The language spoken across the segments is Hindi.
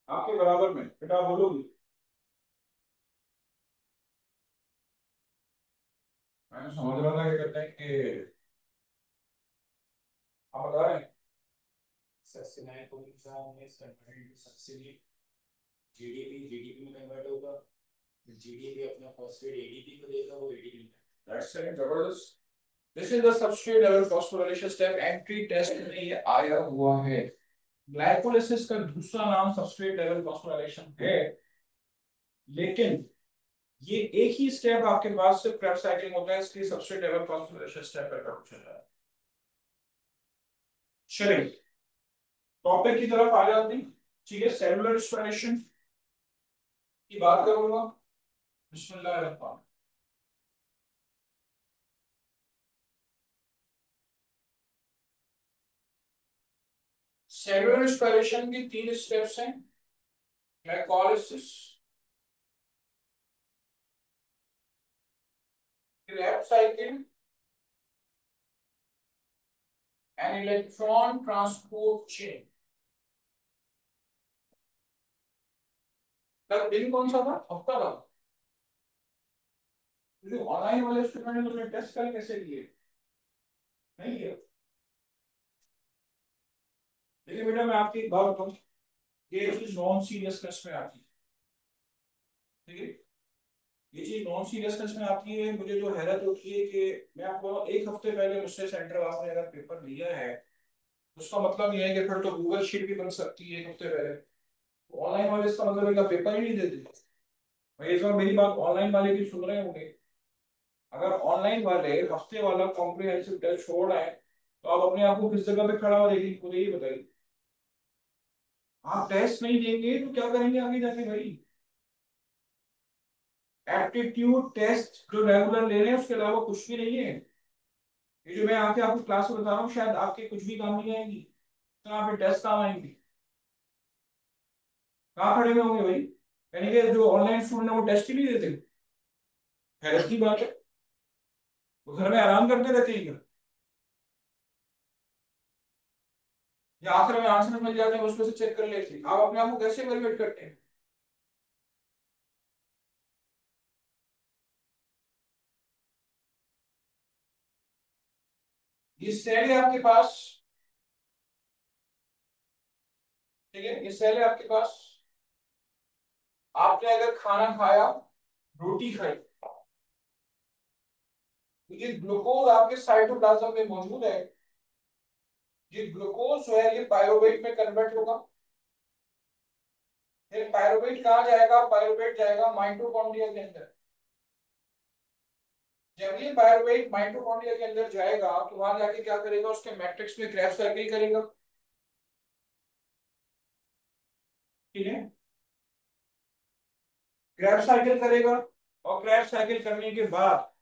आपके बराबर में बेटा बोलोगी। मैं समझ रहा था, ये कहते हैं कि आप बता रहे हैं। सक्सेनाइल को सब्सिडी जीडीपी जीडीपी में कन्वर्ट होगा। जीडीपी अपना फॉस्फेट एडीपी को देगा, वो एडीपी में। दैट्स इट, जबरदस्त। This is the substrate level phosphorylation step, entry test में ये आया हुआ है। ग्लाइकोलिसिस का दूसरा नाम सबस्ट्रेट लेवल फॉस्फोराइलेशन है, लेकिन ये एक ही स्टेप आपके पास से प्रेप साइक्लिंग होता है, इसलिए सबस्ट्रेट लेवल फॉस्फोराइलेशन स्टेप पर पूछा जाता है। चलिए टॉपिक की तरफ आ जाते हैं। ठीक है, सेलुलर रेस्पिरेशन की बात करूंगा। बिस्मिल्लाह। सेलुलर रेस्पिरेशन की तीन स्टेप्स हैं। Glycolysis, Krebs cycle and electron transport chain. कल दिन कौन सा था, हफ्ता था। ऑनलाइन वाले स्टूडेंट ने तुमने टेस्ट कल कैसे लिए, नहीं किया। देखिए बेटा, मैं आपकी एक बात बताऊं, ये चीज नॉन सीरियसनेस में आती है। ठीक है, ये चीज नॉन सीरियसनेस में आती है। मुझे जो हैरत होती है कि मैं आपको एक हफ्ते पहले मुझसे सेंटर आपने अगर पेपर लिया है, उसका मतलब ये है कि फिर तो गूगल शीट भी बन सकती है एक हफ्ते पहले। ऑनलाइन वाले इसका मतलब इनका पेपर ही नहीं देते। भाई इस बार मेरी बात ऑनलाइन वाले भी सुन रहे होंगे। अगर ऑनलाइन वाले हफ्ते वाला कॉम्प्रिहेंसिव टेस्ट छोड़ आए, तो आप अपने आप को किस जगह पे खड़ा हुआ देखेंगे, मुझे ये बताइए। आप टेस्ट नहीं देंगे तो क्या करेंगे आगे जाके भाई। एप्टीट्यूड टेस्ट जो रेगुलर ले रहे हैं उसके अलावा कुछ भी नहीं है। ये जो मैं आके आपको क्लास में बता रहा हूँ शायद आपके कुछ भी काम नहीं आएंगी, तो यहाँ पे टेस्ट काम आएंगे। कहाँ खड़े हुए होंगे भाई, यानी कि जो ऑनलाइन स्टूडेंट है वो टेस्ट ही नहीं देते। हैरत की बात है, वो घर में आराम करते रहते हैं क्या, या आखिर में आंसर मिल जाते हैं उसमें से चेक कर लेते हैं। आप अपने आप को कैसे इवेलुएट करते हैं। ये सेल है आपके पास, ठीक है, ये सेल है आपके पास। आपने अगर खाना खाया, रोटी खाई, तो ये ग्लूकोज आपके साइटोप्लाज्म में मौजूद है। ये ग्लूकोज जो है ये पायरुवेट में कन्वर्ट होगा। फिर पायरुवेट कहाँ जाएगा, पायरुवेट जाएगा माइटोकॉन्ड्रिया के अंदर। जब ये पायरुवेट माइटोकॉन्ड्रिया के अंदर जाएगा तो वहां जाके क्या करेगा, उसके मैट्रिक्स में क्रेब्स साइकिल करेगा। ठीक है, क्रेब्स साइकिल करेगा, और क्रेब्स साइकिल करने के बाद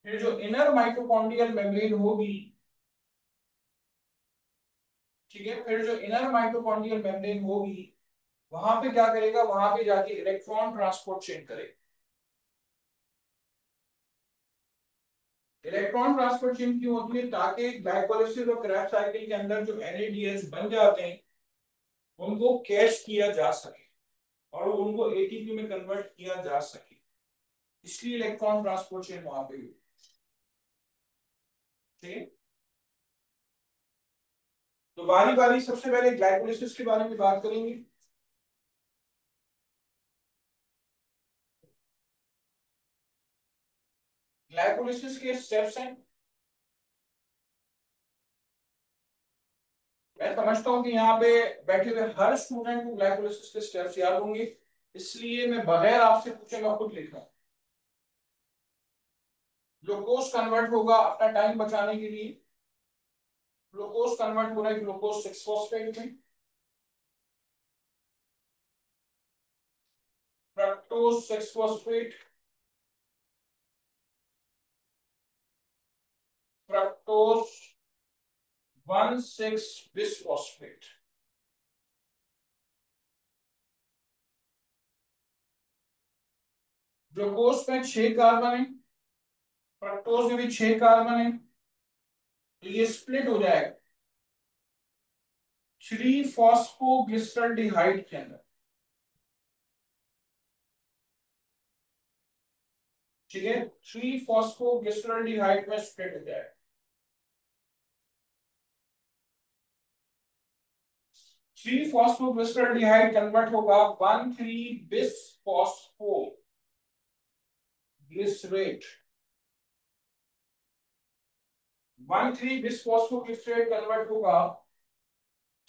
फिर जो इनर माइटोकॉन्ड्रियल मेम्ब्रेन होगी, ठीक है, फिर जो इनर माइटोकॉन्ड्रियल मेम्ब्रेन होगी वहां पे क्या करेगा, वहां पे जाके इलेक्ट्रॉन ट्रांसपोर्ट चेन करेगा। इलेक्ट्रॉन ट्रांसपोर्ट चेन क्यों होती है, ताकि ग्लाइकोलाइसिस और क्रेब्स साइकिल के अंदर जो एनएडीएच बन जाते हैं उनको कैश किया जा सके और उनको एटीपी में कन्वर्ट किया जा सके, इसलिए इलेक्ट्रॉन ट्रांसपोर्ट चेन वहां पे। ठीक है, तो बारी बारी सबसे पहले ग्लाइकोलाइसिस के बारे में बात करेंगे। ग्लाइकोलाइसिस के स्टेप्स हैं। मैं समझता हूं कि यहाँ पे बैठे हुए हर स्टूडेंट को ग्लाइकोलाइसिस के स्टेप्स याद होंगे, इसलिए मैं बगैर आपसे पूछे मैं खुद लिख रहा हूँ। ग्लूकोज कन्वर्ट होगा अपना टाइम बचाने के लिए। ग्लूकोज कन्वर्ट हो रहा है ग्लूकोज 6 फॉस्फेट में। Fructose 6 phosphate, fructose 1,6 bisphosphate. Glucose में 6 कार्बन है, फ्रक्टोज में भी 6 कार्बन है, तो ये स्प्लिट हो जाएगा। 3 फॉस्फोग्लिसरॉल्डिहाइड के अंदर, ठीक है, 3 फॉस्फोग्लिसरॉल्डिहाइड में स्प्लिट हो जाए। 3 फॉस्फोग्लिसरॉल्डिहाइड कन्वर्ट होगा 1,3 बिस फॉस्फोग्लिसरेट। 1,3 बिस फॉस्फोग्लिसरेट कन्वर्ट होगा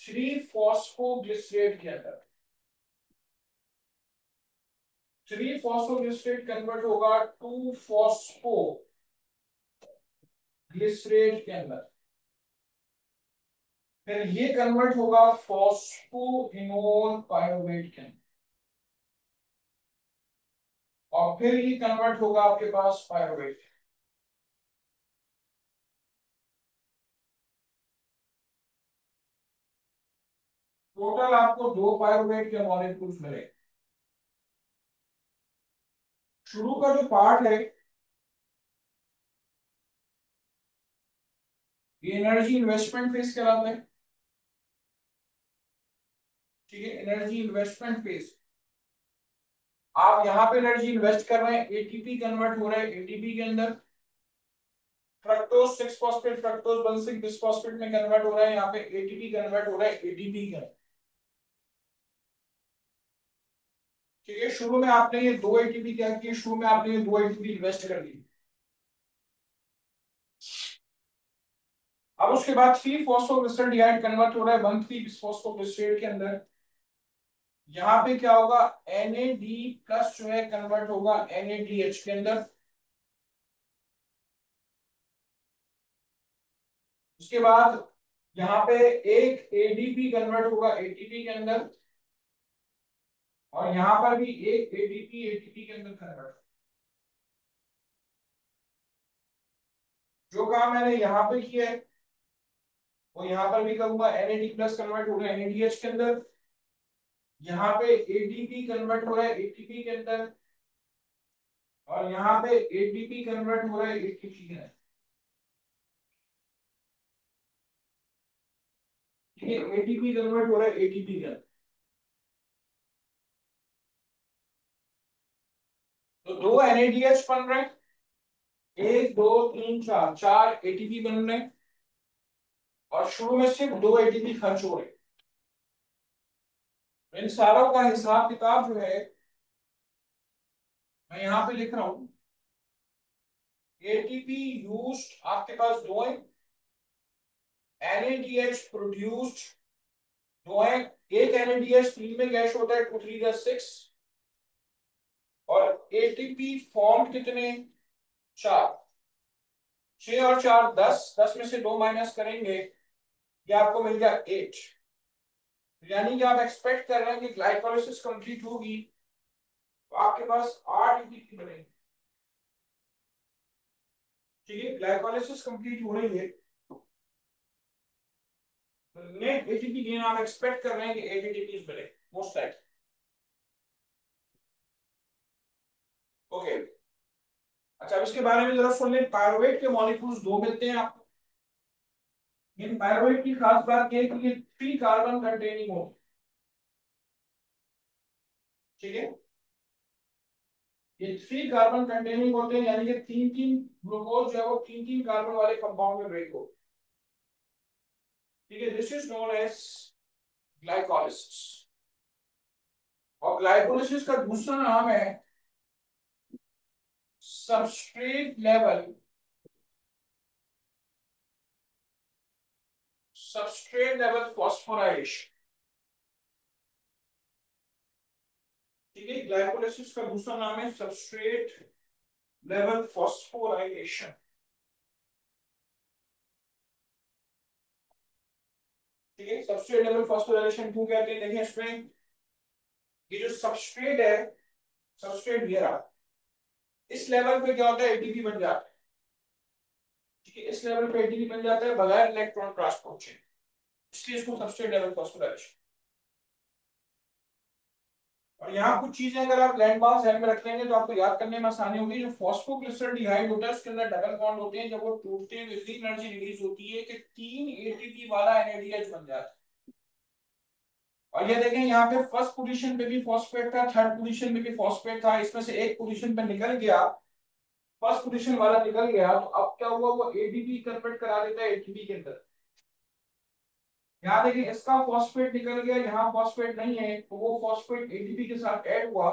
3 फॉस्फोग्लिसरेट के अंदर। 3 फॉस्फोग्लिसरेट कन्वर्ट होगा 2 फॉस्फोग्लिसरेट के अंदर। फिर ये कन्वर्ट होगा फॉस्फोइनोल पायरुवेट के अंदर, और फिर ये कन्वर्ट होगा आपके पास पायरुवेट। टोटल आपको 2 पायरुवेट के मॉलिक्यूल्स मिले। शुरू का जो पार्ट है ये एनर्जी इन्वेस्टमेंट फेज कहलाता है, ठीक है, एनर्जी इन्वेस्टमेंट फेज। आप यहाँ पे एनर्जी इन्वेस्ट कर रहे हैं, एटीपी कन्वर्ट हो रहा है एटीपी के अंदर, फ्रक्टोज 6 फॉस्फेट फ्रक्टोज 1,6 बिसफॉस्फेट में कन्वर्ट हो रहा है, यहाँ पे एटीपी कन्वर्ट हो रहा है एटीपी के अंदर, ठीक है। शुरू में आपने ये 2 एटीपी क्या किए, शुरू में आपने ये 2 एटीपी इन्वेस्ट कर दी। अब उसके बाद 3 फॉस्फोग्लिसरॉल्डिहाइड कन्वर्ट हो रहा है 1,3 बिसफॉस्फोग्लिसरेट के अंदर। यहाँ पे क्या होगा, NAD प्लस जो है कन्वर्ट होगा NADH के अंदर। उसके बाद यहाँ पे एक ADP कन्वर्ट होगा ATP के अंदर, और यहाँ पर भी एक ADP ATP के अंदर कन्वर्ट। जो काम मैंने यहाँ पे किया है वो यहाँ पर भी करूंगा, NAD प्लस कन्वर्ट हो रहा है NADH के अंदर, यहाँ पे ADP कन्वर्ट हो रहा है ATP के अंदर, और यहाँ पे ATP कन्वर्ट हो रहा है ATP के अंदर, ठीक है, ATP कन्वर्ट हो रहा है ATP के अंदर। तो 2 NADH बन रहे हैं, 1 2 3 4 4 ATP बन रहे हैं, और शुरू में सिर्फ 2 ATP खर्च हो रहे हैं। तो इन सारों का हिसाब किताब जो है मैं यहाँ पे लिख रहा हूँ। एटीपी यूज्ड आपके पास 2 है, NADH प्रोड्यूस्ड 2 है, एक NADH 3 में गैस होता है 2 3 6, और एटीपी फॉर्म कितने, 4, 6 और 4 10, 10 में से 2 माइनस करेंगे ये आपको मिल गया 8। यानी कि आप एक्सपेक्ट कर रहे हैं कि ग्लाइकोलाइसिस कंप्लीट होगी तो आपके पास 8 एटीपी बनेंगे, ठीक है। ग्लाइकोलाइसिस कंप्लीट हो रही है तो नेट एटीपी गेन आप एक्सपेक्ट कर रहे हैं कि 8 एटीपी बने मोस्ट लाइक। ओके, अच्छा अब इसके बारे में जरा सुन लें। पायरुवेट के मॉलिक्यूल्स 2 मिलते हैं आपको। इन पायरुवेट की खास बात यह है कि ये 3 कार्बन कंटेनिंग हो, ठीक है, ये 3 कार्बन कंटेनिंग होते हैं, यानी कि 3 3 ग्लूकोज जो है वो 3 3 कार्बन वाले कंपाउंड में ब्रेक हो, ठीक है। This is known as glycolysis, और ग्लाइकोलाइसिस का दूसरा नाम है substrate level, substrate level phosphorylation, ठीक है। ग्लाइकोलाइसिस का दूसरा नाम है सबस्ट्रेट लेवल फॉस्फोराइलेशन, ठीक है। सबस्ट्रेट लेवल फॉस्फोराइलेशन क्यों कहते हैं, देखिए इसमें ये जो सबस्ट्रेट है, सबस्ट्रेट ये रहा, इस लेवल पे क्या होता है, एटीपी बन जाता है, ठीक है। इस लेवल पे एटीपी बन जाता है बगैर इलेक्ट्रॉन ट्रांसपोर्ट के, इसलिए इसको सबस्ट्रेट लेवल फॉस्फोराइलेशन। और यहाँ कुछ चीजें अगर आप लैंडमार्क ध्यान में रख लेंगे तो आपको याद करने में आसानी होगी। जो फॉस्फोग्लिसरॉल्डिहाइड होता है उसके अंदर डबल बॉन्ड होते हैं, जब वो टूटते हैं तो इतनी एनर्जी रिलीज होती है कि 3 एटीपी वाला NADH बन जाता है, और ये देखें यहाँ पे फर्स्ट पोजीशन पे भी फॉस्फेट था, थर्ड पोजीशन पे भी फॉस्फेट था, इसमें से एक पोजीशन पे निकल गया, फर्स्ट पोजीशन वाला निकल गया, तो अब क्या हुआ, वो एडीपी कन्वर्ट करा देता है एटीपी के अंदर। यहाँ देखिए इसका फॉस्फेट निकल गया, यहाँ फॉस्फेट नहीं है, तो वो फॉस्फेट एटीपी के साथ ऐड हुआ,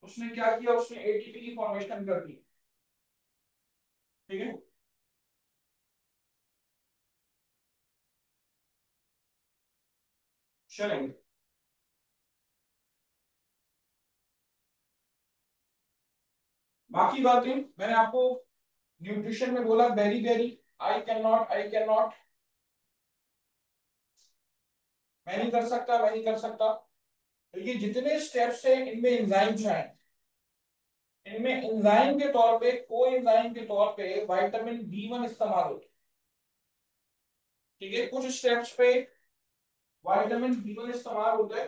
उसने क्या किया, उसने एटीपी की फॉर्मेशन कर दी। ठीक है, चलेंगे बाकी बातें। मैंने आपको न्यूट्रिशन में बोला very very, I can not, मैं नहीं कर सकता, मैं नहीं कर सकता। तो ये जितने स्टेप्स हैं इनमें एंजाइम्स हैं, इनमें एंजाइम के तौर पे, को एंजाइम के तौर पे विटामिन बी 1 इस्तेमाल होता है। ठीक है, कुछ स्टेप्स पे विटामिन बी 1 इस्तेमाल होता है।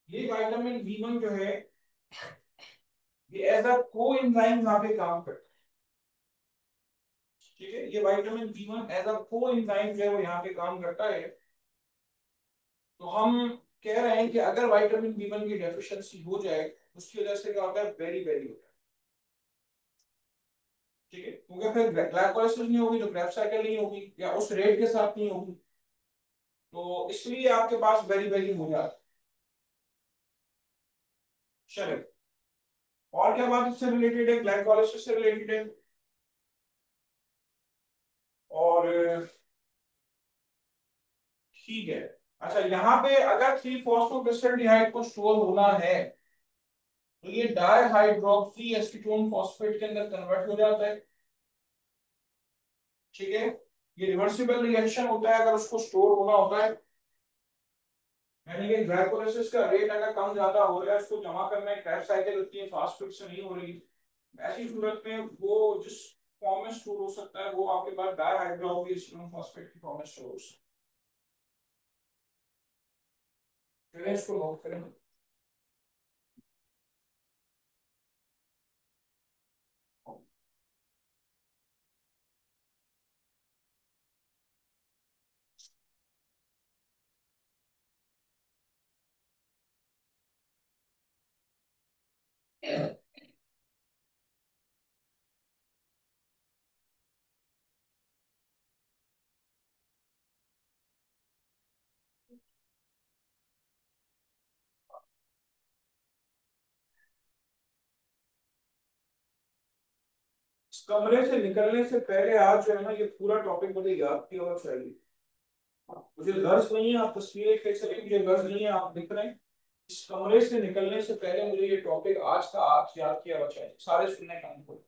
ये विटामिन बी 1 जो है, ये एज अ को एंजाइम यहाँ पे काम करता है। ठीक है, ये विटामिन बी 1 एज अ को एंजाइम जो है वो यहाँ पे काम करता है। तो हम कह रहे हैं कि अगर विटामिन बी 1 की डेफिशिएंसी हो जाए, उसकी वजह से क्या होता है, वेरी वेरी होता है। ठीक है, क्योंकि फिर ग्लाइकोलाइसिस नहीं होगी तो क्रेब्स साइकिल नहीं होगी, या उस रेट के साथ नहीं होगी, तो इसलिए आपके पास वेरी वेरी हो जाता है। चलिए, और क्या बात इससे रिलेटेड है, ग्लाइकोलाइसिस से रिलेटेड है। और ठीक है, अच्छा यहाँ पे अगर 3 फॉस्फोग्लिसराइड को स्टोर होना है, तो ये डाइहाइड्रोक्सी एसीटोन फॉस्फेट के अंदर कन्वर्ट हो जाता है। ठीक है, ये रिवर्सिबल रिएक्शन होता है अगर उसको स्टोर होना होता है, यानी कि ग्लाइकोलाइसिस का रेट अगर कम ज्यादा हो रहा है, उसको जमा करना है, क्रैब साइकिल उतनी फास्ट फीड से नहीं हो रही, ऐसी सूरत में वो जिस फॉर्म में स्टोर हो सकता है, वो आपके पास डाइहाइड्रोक्सी एसीटोन फॉस्फेट की फॉर्म में स्टोर हो सकता है। चलिए इसको नोट करें। इस कमरे से निकलने से पहले आज जो है ना, ये पूरा टॉपिक मुझे याद किया हुआ चाहिए। मुझे गर्ज नहीं है, आप तस्वीरें खींच रहे हैं, मुझे गर्ज नहीं है, आप लिख रहे हैं। इस कमरे से निकलने से पहले मुझे ये टॉपिक आज का आज याद किया हुआ चाहिए, सारे सुनने का हमको।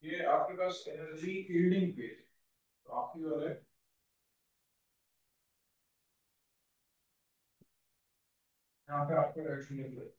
ये आपके पास एनर्जी यील्डिंग पे तो आपकी वाले यहाँ पे आपको डायरेक्शन मिल रहा है।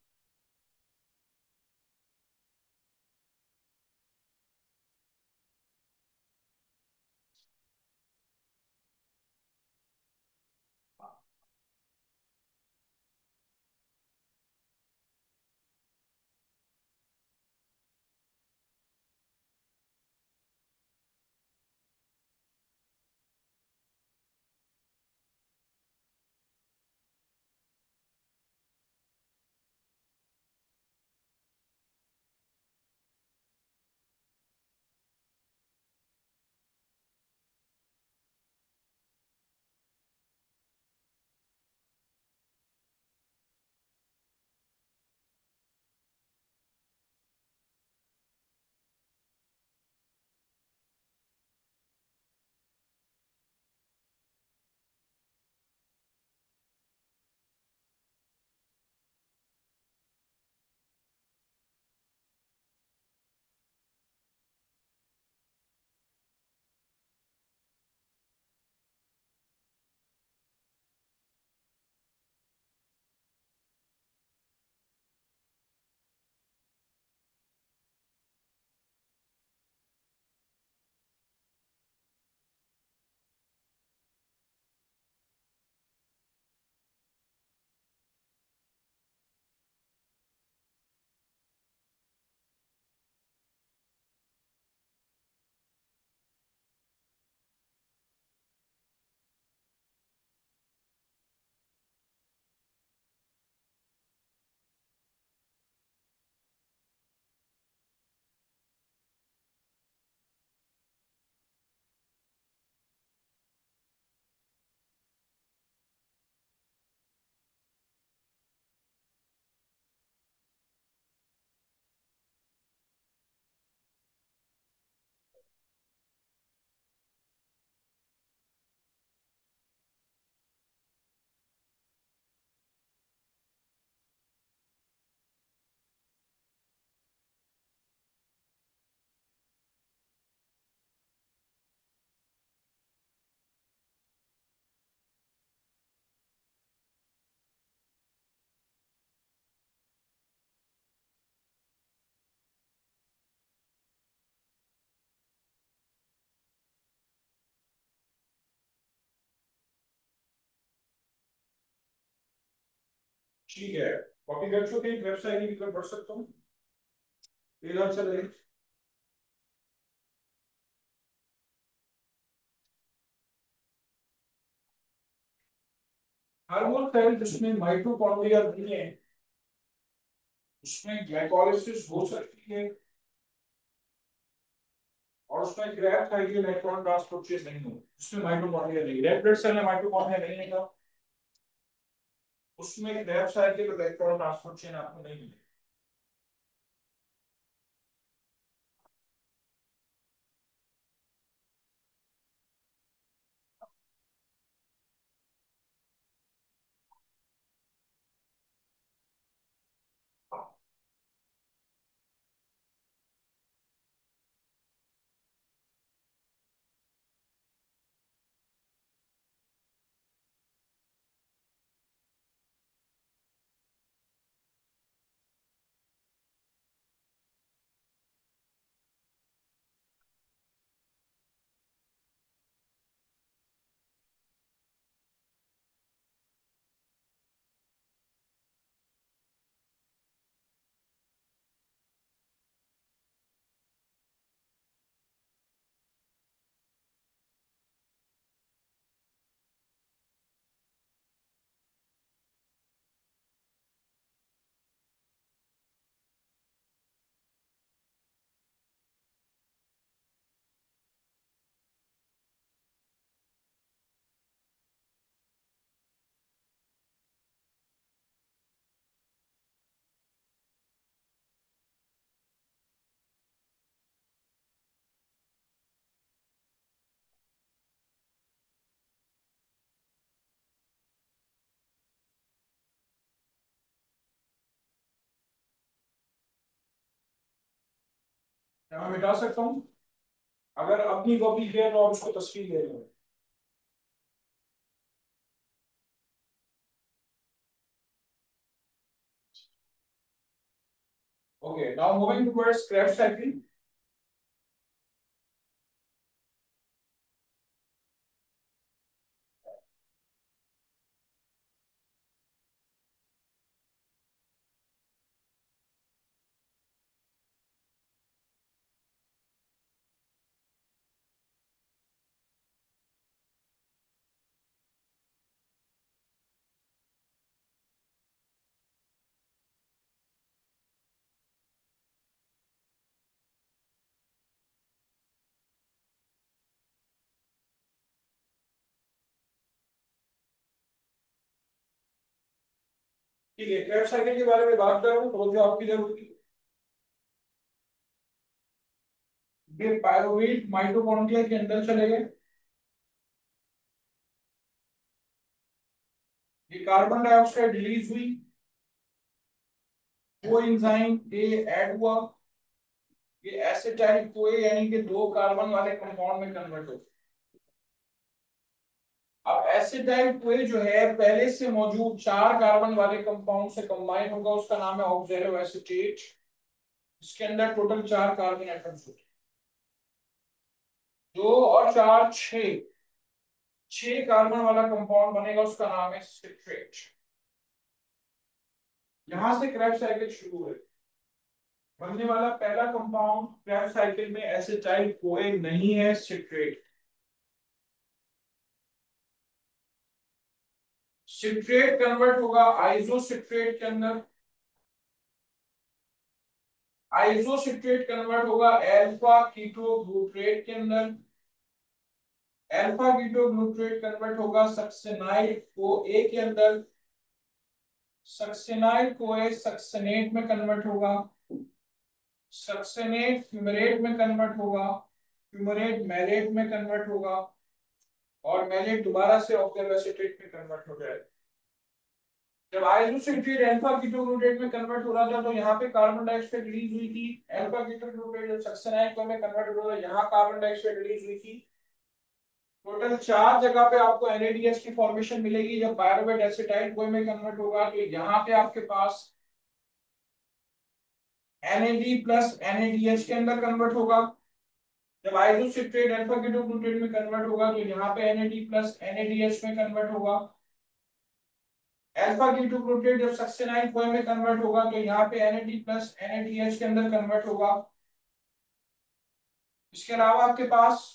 ठीक है, कॉपी कर चुके हैं, वेबसाइट की तरफ बढ़ सकता हूँ। ये आंसर है। हर वो सेल जिसमें माइटोकॉन्ड्रिया नहीं है उसमें ग्लाइकोलाइसिस हो सकती है और उसमें grief cycle electron transport chain नहीं हो, उसमें माइटोकॉन्ड्रिया नहीं, रेड ब्लड सेल में माइटोकॉन्ड्रिया नहीं है, उसमें grief cycle electron transport chain आपको नहीं मिलेगी। क्या मैं मिटा सकता हूँ? अगर अपनी कॉपी किया तो आप उसको तस्वीर ले लो। Okay, now moving towards Krebs cycle. ठीक है, क्रेब्स साइकिल के बारे में बात कर रहा हूँ तो जो आपकी जरूरत ये पायरुवेट माइटोकॉन्ड्रिया के अंदर चले गए। ये कार्बन डाइऑक्साइड रिलीज हुई, वो एंजाइम ए ऐड हुआ, ये एसिटाइल कोए यानी कि दो कार्बन वाले कंपाउंड में कन्वर्ट हो। अब एसिटाइल कोए जो है पहले से मौजूद चार कार्बन वाले कंपाउंड से कंबाइन होगा, उसका नाम है ऑक्सैलो एसीटेट। इसके अंदर टोटल चार कार्बन एटम्स होते हैं, दो और चार छह, छह कार्बन वाला कंपाउंड बनेगा, उसका नाम है सिट्रेट। यहां से क्रेब्स साइकिल शुरू है। बनने वाला पहला कंपाउंड क्रेब्स साइकिल में एसिटाइल कोए नहीं है, सिट्रेट। सिट्रेट कन्वर्ट होगा आइसोसिट्रेट के अंदर, आइसोसिट्रेट कन्वर्ट होगा अल्फा कीटो ग्लूट्रेट के अंदर, अल्फा कीटो ग्लूट्रेट कन्वर्ट होगा सक्सेनाइल को ए के अंदर, सक्सेनाइल को ए सक्सेनेट में कन्वर्ट होगा, सक्सेनेट फ्यूमरेट में कन्वर्ट होगा, फ्यूमरेट मैलेट में कन्वर्ट होगा, और मैलेट दोबारा से ऑक्सैलो एसीटेट में कन्वर्ट हो जाएगा। जब आइसोसिट्रेट अल्फा कीटो ग्लूटेट में कन्वर्ट हो रहा था तो यहाँ पे कार्बन डाइऑक्साइड रिलीज हुई थी। अल्फा कीटो ग्लूटेट जब सक्सेनाइल को में कन्वर्ट हो रहा था, यहाँ कार्बन डाइऑक्साइड रिलीज हुई थी। टोटल चार जगह पे आपको एनएडीएच की फॉर्मेशन मिलेगी। जब पायरुवेट एसिटाइल को में कन्वर्ट होगा तो यहाँ पे आपके पास एनएडी प्लस एनएडीएच के अंदर कन्वर्ट होगा। जब आइसोसिट्रेट अल्फा कीटो ग्लूटेट में कन्वर्ट होगा तो यहाँ पे एनएडी प्लस एनएडीएच में कन्वर्ट होगा। अल्फा कीटो ग्लूटेट जब सक्सेनाइल को में कन्वर्ट होगा तो यहाँ पे एनएडी प्लस एनएडीएच के अंदर कन्वर्ट होगा। इसके अलावा आपके पास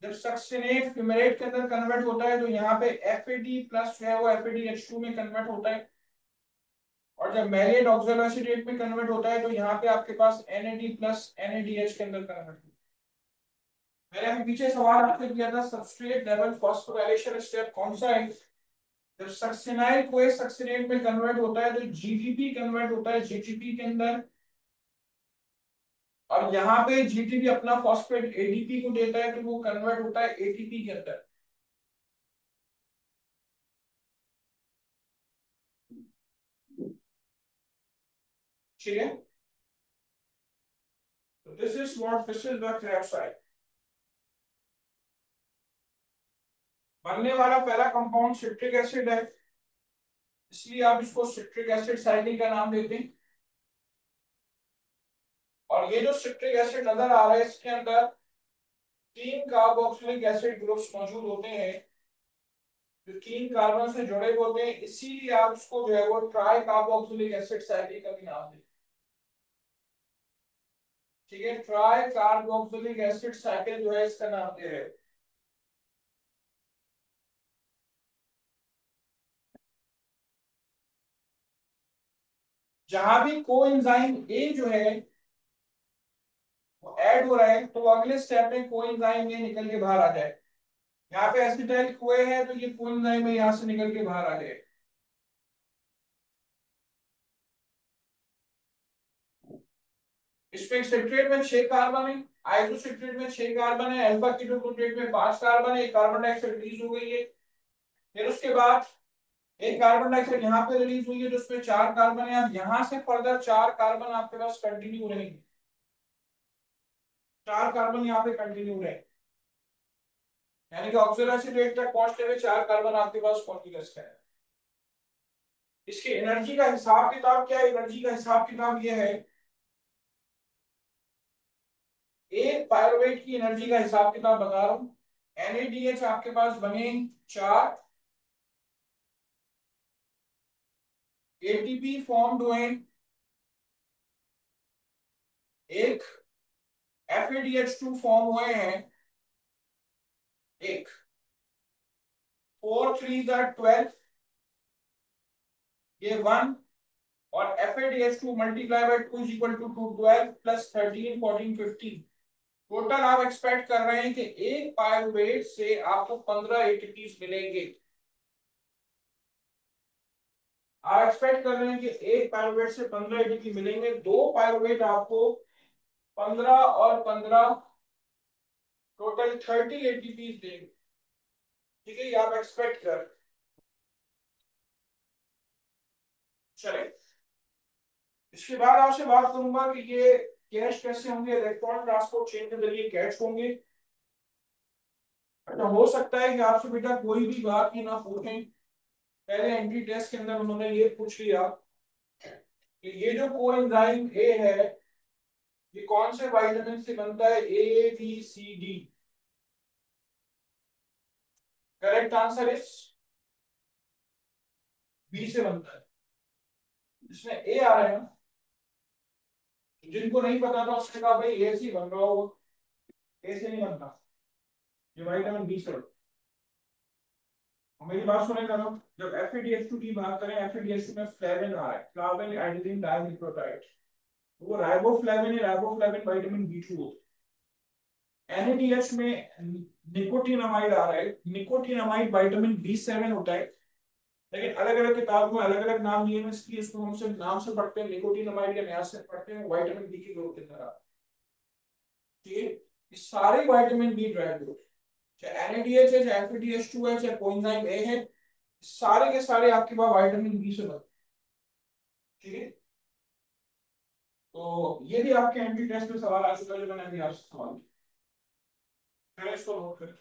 जब सक्सेनेट फ्यूमेरेट के अंदर कन्वर्ट होता है तो यहाँ पे एफएडी प्लस जो है वो एफएडीएच2 में कन्वर्ट होता है। और जब मैलेट ऑक्सैलो एसीटेट में कन्वर्ट होता है तो यहाँ पे आपके पास एनएडी प्लस एनएडीएच के अंदर कन्वर्ट होता है। मैंने अभी पीछे सवाल आपसे किया था सबस्ट्रेट लेवल फॉस्फोराइलेशन स्टेप कौन सा है। जब सक्सेनाइल को सक्सेनेट में कन्वर्ट होता है तो जीटीपी कन्वर्ट होता है जीटीपी के अंदर, और यहाँ पे जीटीपी अपना फॉस्फेट एडीपी को देता है तो वो कन्वर्ट होता है एटीपी के अंदर। ठीक है, तो this is the Krebs cycle. बनने वाला पहला कंपाउंड सिट्रिक एसिड है, इसलिए आप इसको सिट्रिक एसिड साइकिल का नाम देते हैं। और ये जो सिट्रिक एसिड नजर आ रहा है इसके अंदर तीन कार्बोक्सिलिक एसिड ग्रुप्स मौजूद होते हैं जो तीन कार्बन से जुड़े होते हैं, इसीलिए आप उसको जो है वो ट्राई कार्बोक्सिलिक एसिड साइकिल का भी नाम देते हैं। ठीक है, ट्राई कार्बोक्सिलिक एसिड साइकिल जो है इसका नाम दे रहे हैं। जहां भी कोएंजाइम ए जो है वो ऐड हो रहा है तो अगले स्टेप में कोएंजाइम ए निकल के बाहर आ जाए। यहाँ पे एसिटाइल कोए है तो ये कोएंजाइम ए यहाँ से निकल के बाहर आ जाए। इसमें सिट्रेट में 6 कार्बन है, आइसोसिट्रेट में 6 कार्बन है, अल्फा कीटो ग्लूटेट में 5 कार्बन है, कार्बन डाइऑक्साइड रिलीज हो गई है। फिर उसके बाद एक कार्बन डाइऑक्साइड यहाँ पे रिलीज हुई है तो उसमें 4 कार्बन है, अब यहाँ से फर्दर 4 कार्बन आपके पास कंटिन्यू रहेंगे, 4 कार्बन यहाँ पे कंटिन्यू रहेंगे, यानी कि ऑक्सीडाइजेशन रेट तक पहुंचते हुए 4 कार्बन आपके पास कॉन्टिन्यूअस है। इसकी एनर्जी का हिसाब किताब क्या है? एनर्जी का हिसाब किताब ये है, एक पायरुवेट की एनर्जी का हिसाब किताब बता रहा हूं। NaDH आपके पास बने 4, ATP फॉर्म हुए एक, FADH2 फॉर्म हुए हैं एक, 4 3 12, ये 1, और FADH2 multiply by 2 is equal to 2 12 प्लस 13 14 15। टोटल आप एक्सपेक्ट कर रहे हैं कि एक पायरुवेट से आपको 15 एटीपीज मिलेंगे। आप एक्सपेक्ट कर रहे हैं कि एक पायरुवेट से 15 एटीपी मिलेंगे, दो पायरुवेट आपको 15 और 15 टोटल 30 एटीपीज देंगे। ठीक है, ये आप एक्सपेक्ट कर चले। इसके बाद आपसे बात करूंगा कि ये कैश कैसे होंगे, इलेक्ट्रॉन ट्रांसपोर्ट चेन के जरिए कैश होंगे। अच्छा, हो सकता है कि आपसे बेटा कोई भी बात ही ना पूछें, पहले एंट्री टेस्ट के अंदर उन्होंने ये पूछ लिया कि ये जो कोएंजाइम ए है ये कौन से विटामिन से बनता है, ABCD। Correct answer is B से बनता है। इसमें ए आ रहा है ना, जिनको नहीं पता था उसने कहा भाई ए से ही बन रहा होगा, ए से नहीं बनता, ये विटामिन बी से बनता है। और मेरी बात सुने जरा, जब FADH2 की बात करें, FADH2 में फ्लेविन आ रहा है, फ्लाविन एडेनिन डाइन्यूक्लियोटाइड, वो राइबोफ्लेविन है, राइबोफ्लेविन विटामिन B2 होता है। NADH में निकोटिनामाइड आ रहा है, निकोटिनामाइड विटामिन B7 होता है, लेकिन अलग अलग किताब में अलग अलग नाम दिए हैं, इसलिए इसको हम सिर्फ नाम से पढ़ते हैं, निकोटिनामाइड या न्यास से पढ़ते हैं, विटामिन बी की ग्रोथ के अंदर आता है। ठीक है, ये सारे विटामिन बी ड्राइव ग्रोथ, चाहे NADH है, चाहे FADH2 है, चाहे कोएंजाइम ए है, सारे के सारे आपके पास विटामिन बी से बनते हैं। ठीक है, तो ये भी आपके एंट्री टेस्ट में सवाल आ चुका है जो मैंने अभी आपसे सवाल किया, इसको नोट करें।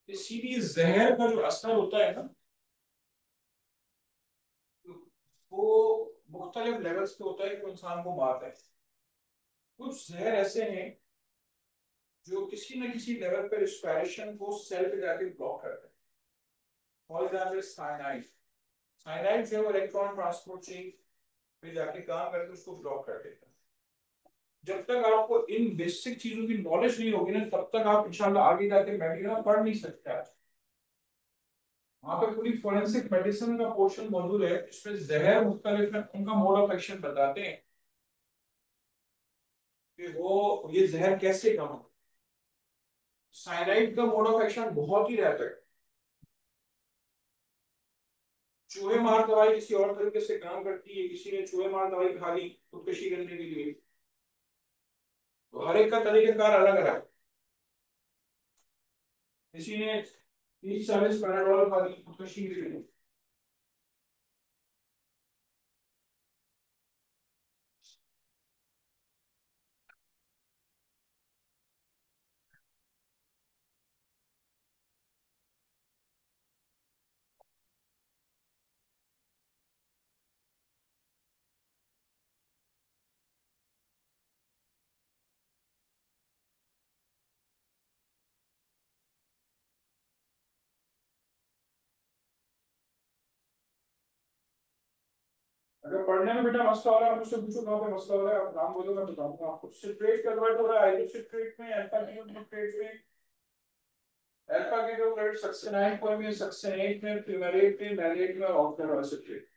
इसीलिए जहर का जो असर होता है ना, वो मुख्तलिफ लेवल्स पे होता है कि इंसान को मारता है। कुछ जहर ऐसे हैं जो किसी न किसी लेवल पर रिस्पायरेशन को सेल पे जाके ब्लॉक करते हैं। For example cyanide. साइनाइड जो है वो इलेक्ट्रॉन ट्रांसपोर्ट चेन पे जाके काम करके उसको ब्लॉक कर देता है। जब तक आपको इन बेसिक चीजों की नॉलेज नहीं होगी ना, तब तक आप इंशाल्लाह आगे जाके मेडिसिन पढ़ नहीं सकते। आज वहाँ पे पूरी फोरेंसिक मेडिसिन का पोर्शन मौजूद है, इसमें जहर मुख्तलिफ है, उनका मोड ऑफ एक्शन बताते हैं कि वो ये जहर कैसे कम हो। साइनाइड का मोड ऑफ एक्शन बहुत ही रहता है। चूहे मार दवाई किसी और तरीके से काम करती है, किसी ने चूहे मार दवाई खा ली खुदकुशी करने के लिए, तो हर एक का तरीकेकार अलग अलग है। किसी ने 30-40 पैराडोल खा ली खुदकुशी के लिए। अगर पढ़ने में बेटा मसला हो रहा है, आप मुझसे पूछो कहाँ पे मसला हो रहा है, आप नाम बोलो मैं बताऊंगा आपको। सिट्रेट कन्वर्ट हो रहा है आइसोसिट्रेट में, अल्फा न्यूक्लियोटाइड में। अल्फा न्यूक्लियोटाइड सक्सिनाइड फॉर्म में, सक्सिनेट में, फ्यूमेरेट में, मैलेट में और ऑक्टेनोसिट्रेट।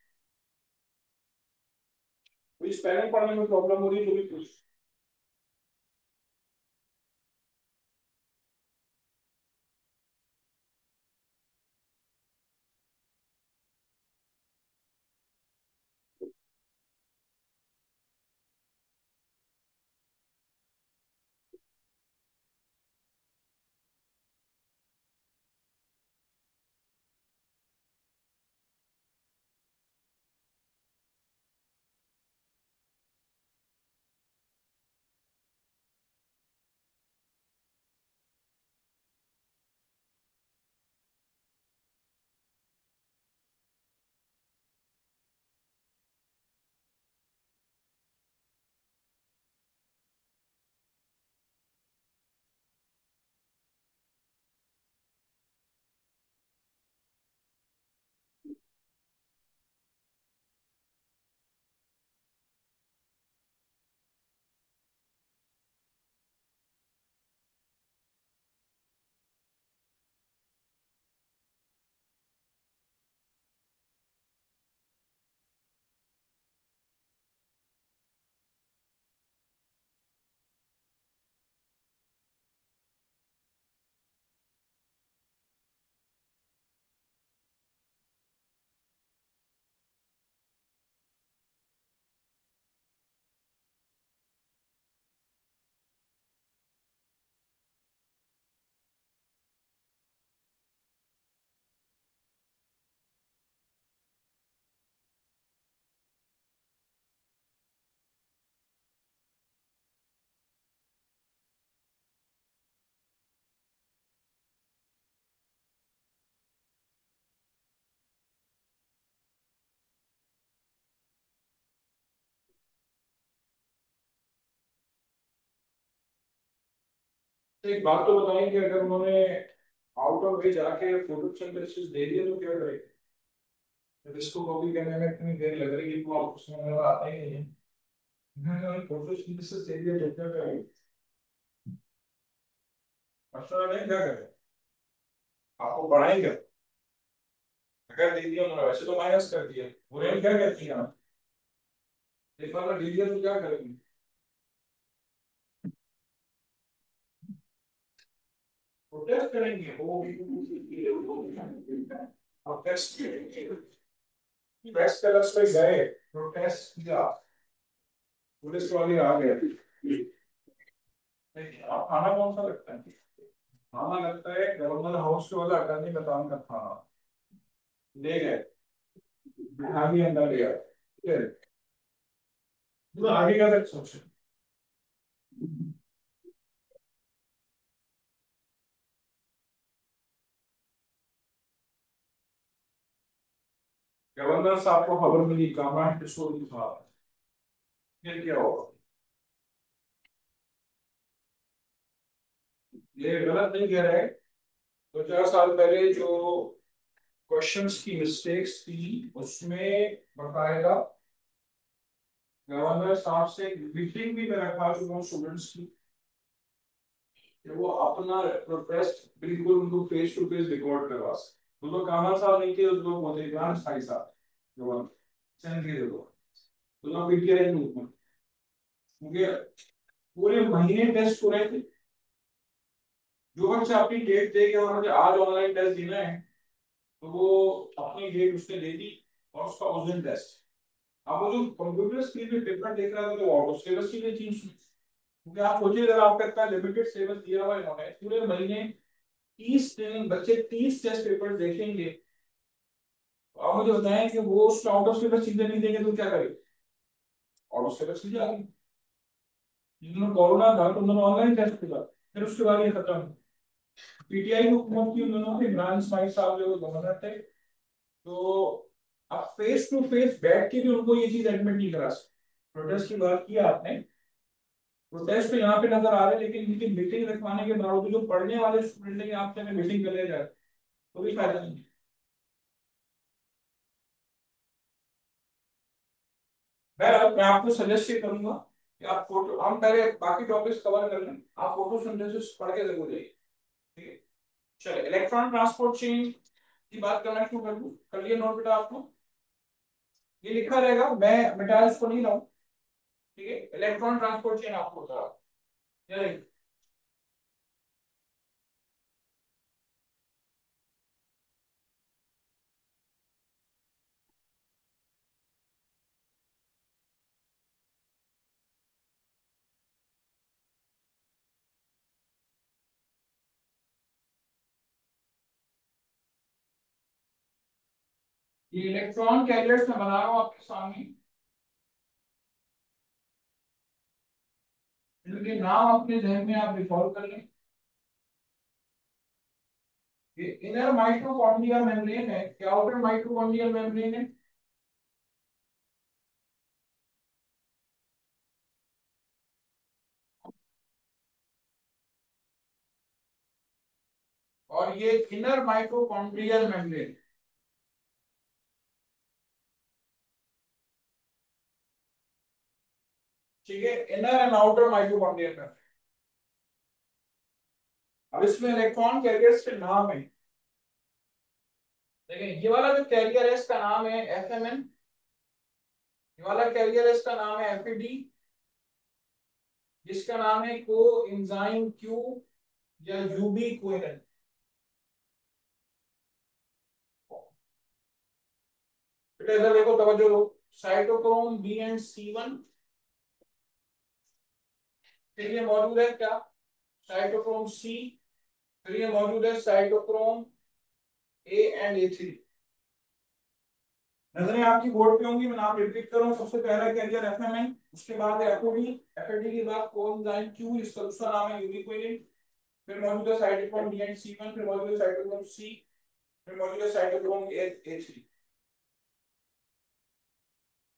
कोई स्पेलिंग पढ़ने में प्रॉब्लम हो रही है तो भी पूछ। तो एक बात तो बताएं कि अगर उन्होंने आउट ऑफ वे जाके फोटोसिंथेसिस दे दिया तो क्या करें? जब इसको कॉपी करने में इतनी देर लग रही है तो आपको समझ में आता ही नहीं है। उन्होंने फोटोसिंथेसिस दे दिया तो क्या करें? मसला नहीं, क्या करें? आपको पढ़ाएंगे। अगर दे दिया उन्होंने, वैसे तो माइनस कर दिया, बुराई क्या कहती है आप? एक बार दे दिया तो क्या करेंगे? प्रोटेस्ट करेंगे वो। प्रोटेस्ट प्रेस क्लब्स पे गए, प्रोटेस्ट किया, पुलिस वाले आ गए। आप खाना कौन सा लगता है? खाना लगता है गवर्नर हाउस के वाला अटॉर्नी बताऊं का खाना। ले गए, बिठा के अंदर ले गए, ठीक है? तो आगे का तक सोचे। गवर्नर साहब को खबर मिली गामा किशोर था, फिर क्या होगा? ये गलत नहीं कह रहे। 2-4 साल पहले जो क्वेश्चंस की मिस्टेक्स थी उसमें बकायदा गवर्नर साहब से मीटिंग भी मैं रखा चुका हूँ स्टूडेंट्स की, कि वो अपना प्रोटेस्ट बिल्कुल उनको फेस टू फेस रिकॉर्ड करवा सके। वो तो कामत साहब नहीं थे, उस लोग होते इमरान खाई साहब गवर्नर सेंड के लोग, तो लोग पीटीआई मूवमेंट, क्योंकि पूरे महीने टेस्ट हो रहे थे। जो बच्चा अपनी डेट दे के और मुझे आज ऑनलाइन टेस्ट देना है तो वो अपनी डेट उसने दे दी और उसका उस दिन टेस्ट। अब वो जो कंप्यूटर स्क्रीन पे पेपर देख रहा था तो ऑटो सिलेबस की भी थी उसमें, क्योंकि आप सोचिए अगर आपका इतना लिमिटेड सिलेबस दिया हुआ है इन्होंने पूरे महीने 30 दिन बच्चे 30 टेस्ट पेपर देखेंगे, तो आप मुझे बताएं कि वो उसको आउट ऑफ सिलेबस चीजें नहीं देंगे तो क्या करेंगे? आउट ऑफ सिलेबस चीजें आ गई। जिन्होंने कोरोना था तो उन्होंने ऑनलाइन टेस्ट किया, फिर उसके बाद ये खत्म। पीटीआई हुकूमत की उन दोनों के इमरान इस्माइल साहब जो गवर्नर थे, तो अब फेस टू फेस बैठ के भी उनको ये चीज एडमिट नहीं करा सकते। प्रोटेस्ट की बात की आपने, प्रोटेस्ट तो यहाँ पे नजर आ रहे हैं, लेकिन इनकी मीटिंग रखवाने के बावजूद जो पढ़ने वाले स्टूडेंट है आपसे हमें मीटिंग कर ले जाए तो भी फायदा नहीं। मैं आपको सजेस्ट ये करूंगा कि आप फोटो, हम पहले बाकी टॉपिक्स कवर कर लें, आप फोटो सिंथेसिस पढ़ के जरूर जाइए, ठीक है? चलिए इलेक्ट्रॉन ट्रांसपोर्ट चेन की बात करना शुरू कर दूं, कर लिया नोट बेटा आपको? ये लिखा रहेगा, मैं मिटा इसको नहीं रहा हूं, ठीक है? इलेक्ट्रॉन ट्रांसपोर्ट चेन आपको बता रहा हूं। ये देखिए, ये इलेक्ट्रॉन कैरियर्स में बना रहा हूं आपके सामने, इनके नाम अपने जहन में आप रिकॉल कर लें। ये इनर माइटोकॉन्ड्रियल मेम्ब्रेन है, क्या आउटर माइटोकॉन्ड्रियल मेम्ब्रेन है? और ये इनर माइटोकॉन्ड्रियल मेम्ब्रेन, ठीक है? Inner and outer mitochondrial membrane. अब इसमें इलेक्ट्रॉन कैरियर्स के नाम है, देखिए ये वाला जो कैरियर है इसका नाम है एफएमएन, ये वाला कैरियर है इसका नाम है एफईडी, जिसका नाम है को एंजाइम क्यू या यूबी क्विनन। बेटा इधर देखो, तवज्जो दो। साइटोक्रोम बी एंड सी1, फिर ये मौजूद है क्या? साइटोक्रोम सी, फिर ये मौजूद है साइटोक्रोम ए एंड ए3। नजरें आपकी बोर्ड पे होंगी, मैं नाम रिपीट करूं। सबसे पहला कैरियर एफएमएन, उसके बाद एफओडी, एफओडी के बाद कोएंजाइम क्यू, इसका दूसरा नाम है यूबिक्विन, फिर मौजूद है साइटोक्रोम बी एंड सी1, फिर मौजूद है साइटोक्रोम सी, फिर मौजूद है साइटोक्रोम ए3।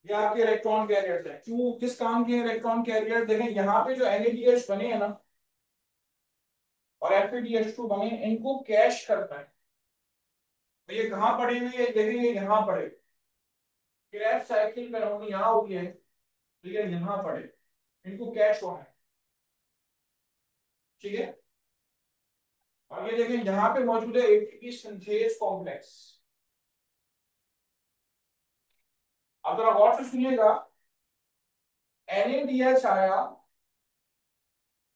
ये आपके इलेक्ट्रॉन कैरियर्स हैं। क्यों, किस काम के इलेक्ट्रॉन कैरियर? देखें यहाँ पे जो NADH बने हैं ना और FeDH2 बने हैं, इनको कैश करना है। तो ये कहाँ पड़े हुए हैं? देखें ये यहाँ पड़े, क्रैश साइकिल में राउंड यहाँ हो गया है, तो ये यहाँ पड़े, इनको कैश होना है, ठीक है? और ये देखें यहाँ पे मौजूद है ATP सिंथेज कॉम्प्लेक्स। अब जरा गौर से सुनिएगा, NADH आया,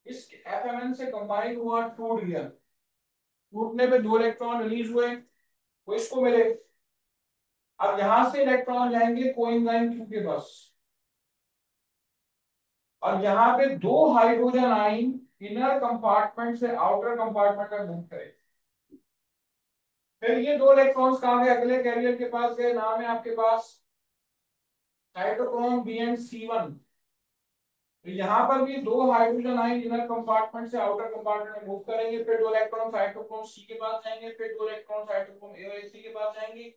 इस FMN से कंबाइन हुआ, टूट गया, टूटने पे 2 इलेक्ट्रॉन रिलीज हुए, वो इसको मिले। अब यहां से इलेक्ट्रॉन जाएंगे कोएंजाइम क्यू के पास, और यहाँ पे 2 हाइड्रोजन आइन इनर कंपार्टमेंट से आउटर कंपार्टमेंट में मूव करें। फिर ये 2 इलेक्ट्रॉन्स कहाँ गए? अगले कैरियर के पास गए, नाम है आपके पास साइटोक्रोम बी एंड सी1। तो यहाँ पर भी 2 हाइड्रोजन आइन इनर कंपार्टमेंट से आउटर कंपार्टमेंट में मूव करेंगे, फिर 2 इलेक्ट्रॉन साइटोक्रोम सी के पास जाएंगे, फिर 2 इलेक्ट्रॉन साइटोक्रोम ए और सी के पास जाएंगे।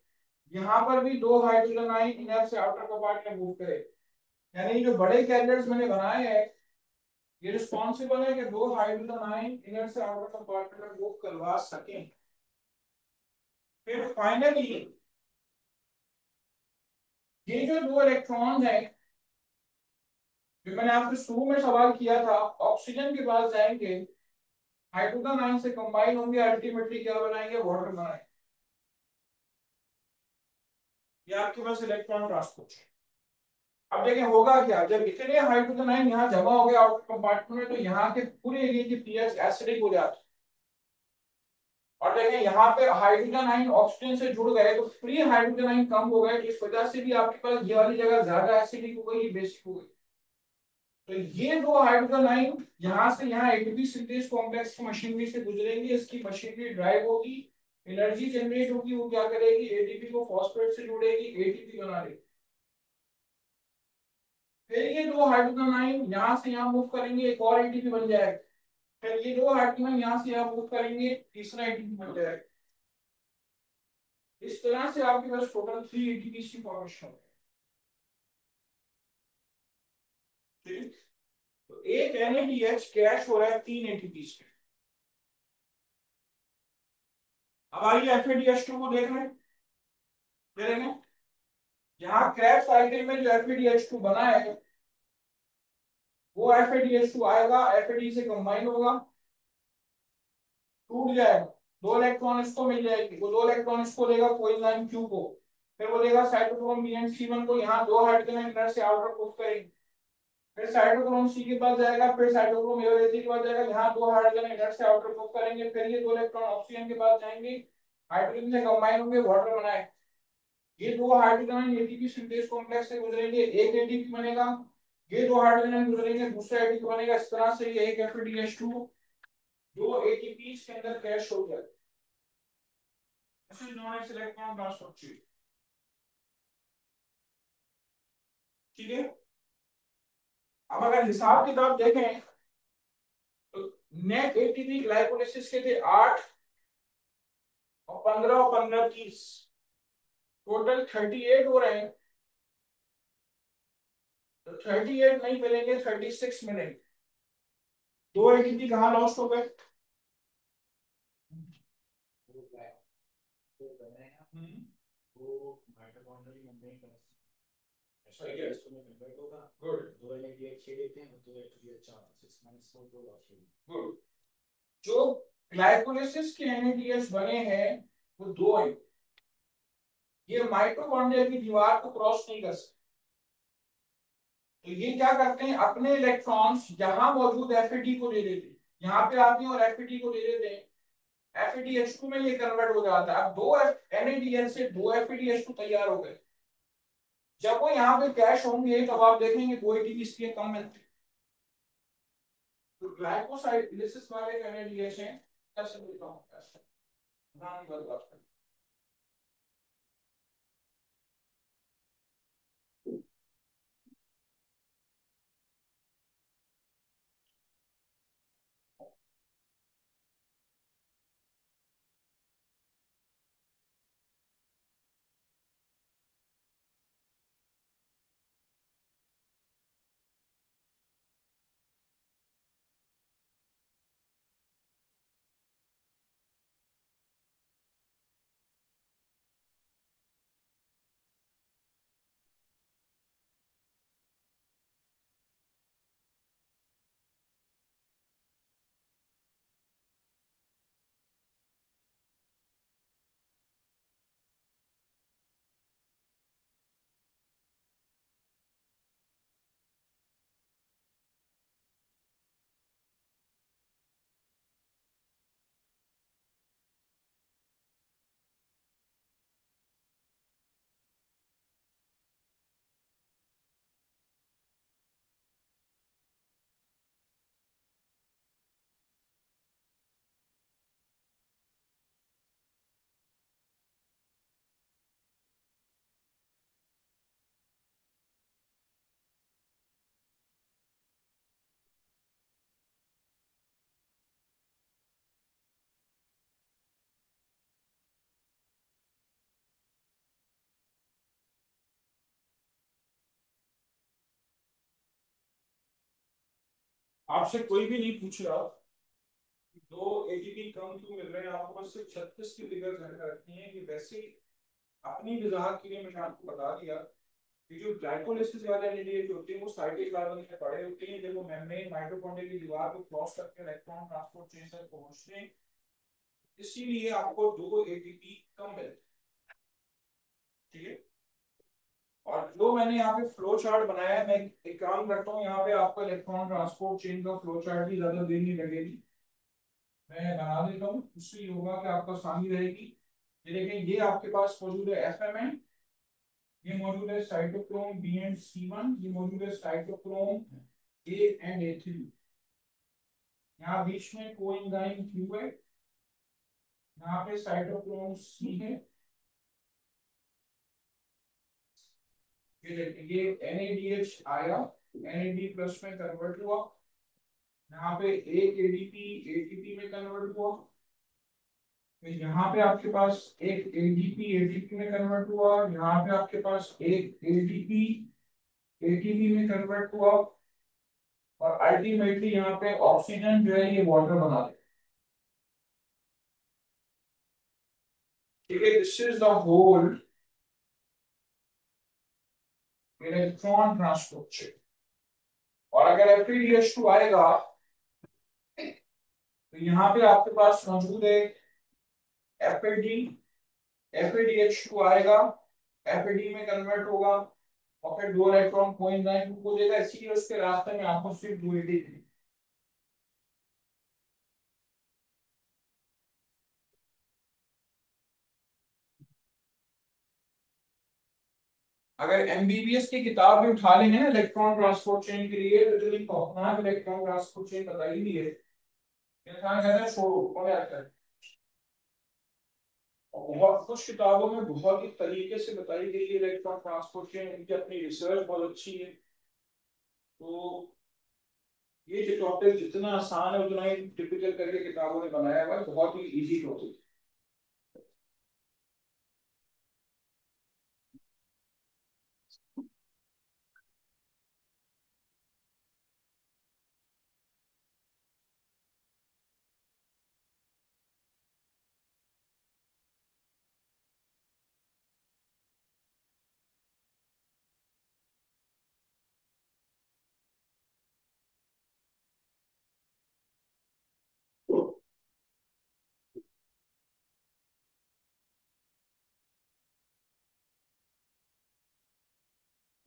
यहाँ पर भी दो हाइड्रोजन आयन इनर से आउटर कंपार्टमेंट में मूव करे। यानी ये जो बड़े कैरियर्स मैंने बनाए हैं ये रिस्पॉन्सिबल है कि दो हाइड्रोजन आयन इनर से आउटर कंपार्टमेंट में मूव करवा सकें। फिर फाइनली ये जो दो इलेक्ट्रॉन है जो मैंने आपसे शुरू में सवाल किया था ऑक्सीजन के पास जाएंगे हाइड्रोजन आयन से कंबाइन होंगे अल्टीमेटली क्या बनाएंगे वाटर बनाएंगे। ये आपके पास इलेक्ट्रॉन ट्रांसपोर्ट है। अब देखें होगा क्या जब इतने हाइड्रोजन आयन यहाँ जमा हो गए आउटर कंपार्टमेंट में तो यहाँ के पूरे एरिया की पीएच एसिडिक हो जाती है। और देखें यहाँ पे हाइड्रोजन आयन ऑक्सीजन से जुड़ गए तो फ्री हाइड्रोजन आयन कम हो गए इस वजह से भी आपके पास ये वाली जगह ज्यादा एसिडिक हो गई बेसिक हो गई। तो ये दो हाइड्रोजन आयन यहाँ से यहाँ एटीपी सिंथेस कॉम्प्लेक्स की मशीनरी से गुजरेंगे इसकी मशीनरी ड्राइव होगी एनर्जी जनरेट होगी वो क्या करेगी एटीपी को फॉस्फेट से जोड़ेगी एटीपी बना देगी। फिर ये दो हाइड्रोजन आयन यहाँ से यहाँ मूव करेंगे एक और एटीपी बन जाएगा। फिर ये दो हाइड्रोजन यहाँ से यहाँ मूव करेंगे तीसरा एटीपी बन जाएगा। इस तरह से आपके पास टोटल 3 एटीपी की फॉर्मेशन है। ठीक तो एक NADH कैश हो रहा है 3 एटीपी से। अब आइए FADH2 को देख रहे हैं देखेंगे यहाँ क्रैब साइकिल में जो FADH2 बना है वो FADH2 आएगा FAD से कंबाइन होगा टूट जाएगा दो इलेक्ट्रॉन इसको मिल जाएगी वो दो इलेक्ट्रॉन इसको लेगा कोइंजाइम Q को फिर वो देगा साइटोक्रोम B एंड C1 को यहाँ दो हाइड्रोजन इनर से आउटर पुश करेंगे। फिर साइटोक्रोम C के पास जाएगा फिर साइटोक्रोम A और AC के पास जाएगा यहाँ दो हाइड्रोजन इनर से आउटर पुश करेंगे फिर ये दो इलेक्ट्रॉन ऑक्सीजन के पास जाएंगे हाइड्रोजन से कंबाइन होंगे वाटर बनाए। ये दो हाइड्रोजन एटीपी सिंथेस कॉम्प्लेक्स से गुजरेंगे एक एटीपी बनेगा ये दो हाइड्रोजन गुजरेंगे दूसरा एटीपी बनेगा इस तरह से ये एक FADH2 दो एटीपी के अंदर कैश हो गया। This is known as electron transfer। ठीक है अब अगर हिसाब किताब देखें तो नेट एटीपी ग्लाइकोलाइसिस के थे 8 और 15 और 15 30 टोटल 38 हो रहे हैं। तो 38 नहीं मिलेंगे 36 मिलेंगे। दो एटीपी कहाँ लॉस्ट हो गए वो ब्लैक तो बना है ना हम्म, वो माइटोकॉन्ड्रियल मेम्ब्रेन का ऐसा ही है एस्ट्रो में कन्वर्ट होगा गुड दो NADH छेड़ देते हैं दो NADH चार 6 - 4 दो लॉस होगी। गुड जो ग्लाइकोलाइसिस के NADH बने हैं वो दो है ये माइटोकॉन्ड्रिया की दीवार को क्रॉस नहीं कर सकते। तो ये क्या करते हैं अपने इलेक्ट्रॉन्स यहाँ मौजूद FAD को ले लेते हैं यहाँ पे आते हैं और FAD को ले लेते हैं FADH2 में ये कन्वर्ट हो जाता है। अब दो NADH से दो FADH2 तैयार हो गए जब वो यहाँ पे कैश होंगे तब आप देखेंगे दो एटीपी इसलिए कम मिलते हैं। तो ग्लाइकोसाइडोसिस वाले NADH हैं कैसे मिलता हूँ कैसे नाम बर्बाद कर आपसे कोई भी नहीं पूछ रहा दो एटीपी कम क्यों मिल रहे हैं, आपको बस सिर्फ 36 की फिगर ध्यान में रखनी है कि वैसे ही अपनी वजाहत के लिए मैंने आपको बता दिया कि जो ग्लाइकोलाइसिस वाले एनएडीएच होते हैं वो साइटोप्लाज्म में पड़े होते हैं, जब वो मेम्ब्रेन माइटोकॉन्ड्रिया की दीवार को क्रॉस करके इलेक्ट्रॉन ट्रांसपोर्ट चेन तक पहुंचते हैं, इसीलिए आपको दो एटीपी कम मिलते हैं। ठीक है, और जो मैंने यहाँ पे फ्लो चार्ट बनाया है, मैं एक काम करता हूँ, यहाँ पे आपको इलेक्ट्रॉन ट्रांसपोर्ट चेन का फ्लो चार्ट भी ज्यादा देर नहीं लगेगी, मैं बना देता हूँ, उससे ये होगा कि आपको आसानी रहेगी। ये देखें, ये आपके पास मौजूद है एफएमएन, ये मौजूद है cytochrome b and c one, ये मौजूद है cytochrome a and a three, यहाँ बीच में कोएंजाइम क्यू है, यहाँ पे साइटोक्रोम सी है, ये देखिए ये NADH आया, NAD प्लस में कन्वर्ट हुआ, यहाँ पे एक एडीपी एटीपी में कन्वर्ट हुआ, फिर यहाँ पे आपके पास एक एडीपी एटीपी में कन्वर्ट हुआ, यहाँ पे आपके पास एक एडीपी एटीपी में कन्वर्ट हुआ, और अल्टीमेटली यहाँ पे ऑक्सीजन जो है ये वाटर बना दे। ठीक है, this is the whole electron transport chain. और अगर FeDH2 आएगा तो यहाँ पे आपके पास मौजूद है FAD, FADH2 आएगा, FAD में कन्वर्ट होगा, और फिर दो इलेक्ट्रॉन कोएंजाइम को देगा, इसीलिए उसके रास्ते में आपको सिर्फ दो एटीपी। अगर एमबीबीएस की किताब भी उठा लेंगे ना इलेक्ट्रॉन ट्रांसपोर्ट चेन के लिए, तो जो खौफनाक इलेक्ट्रॉन ट्रांसपोर्ट चेन बताई हुई है, इंसान कहता है छोड़ो कौन आता है। और बहुत कुछ किताबों में बहुत ही तरीके से बताई गई है इलेक्ट्रॉन ट्रांसपोर्ट चेन, उनकी अपनी रिसर्च बहुत अच्छी है। तो ये जो टॉपिक जितना आसान है उतना ही टिपिकल करके किताबों ने बनाया हुआ है, बहुत ही इजी टॉपिक।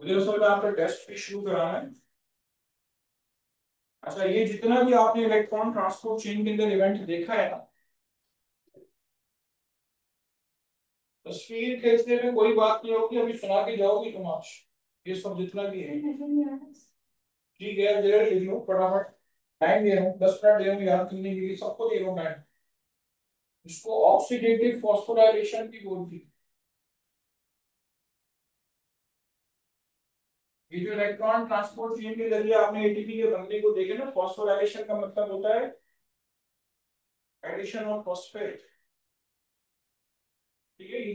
मुझे उस वक्त आपका टेस्ट भी शुरू कराना है। अच्छा, ये जितना भी आपने इलेक्ट्रॉन ट्रांसपोर्ट चेन के अंदर इवेंट देखा है ना, तस्वीर खींचने में कोई बात नहीं होगी, अभी सुना के जाओगी तुम आज ये सब जितना भी है। ठीक है, जरा लिख लो फटाफट, टाइम दे रहा हूँ 10 मिनट दे रहा हूँ याद करने के लिए, सबको दे रहा हूँ मैं। इसको ऑक्सीडेटिव फॉस्फोराइलेशन भी बोलती है। ये जो इलेक्ट्रॉन ट्रांसपोर्ट चेन के जरिए आपने एटीपी के बनने को देखे ना, फॉस्फोराइलेशन का मतलब होता है एडिशन ऑफ फॉस्फेट। ठीक है, ये